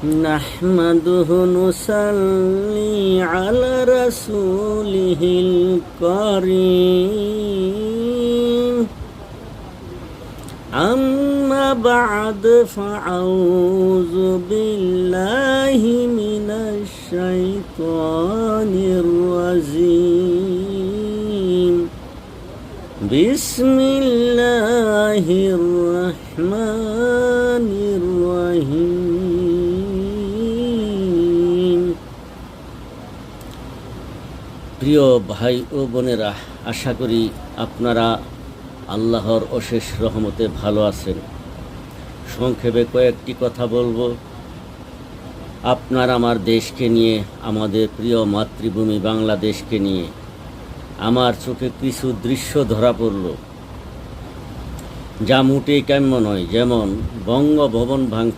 নাহমাদুহু নুসাল্লি আলা রাসূলিহিল কারীম আম্মা বা'দ ফাআউযু বিল্লাহি মিনাশ শাইতানির রাজীম বিসমিল্লাহির রহমানির রহিম। প্রিয় ভাই ও বোনেরা, আশা করি আপনারা আল্লাহর অশেষ রহমতে ভালো আছেন। সংক্ষেপে কয়েকটি কথা বলবো আপনার আমার দেশকে নিয়ে, আমাদের প্রিয় মাতৃভূমি বাংলাদেশকে নিয়ে। আমার চোখে কিছু দৃশ্য ধরা পড়ল যা মোটেই কাম্য নয়। যেমন বঙ্গভবন ভাঙচুর।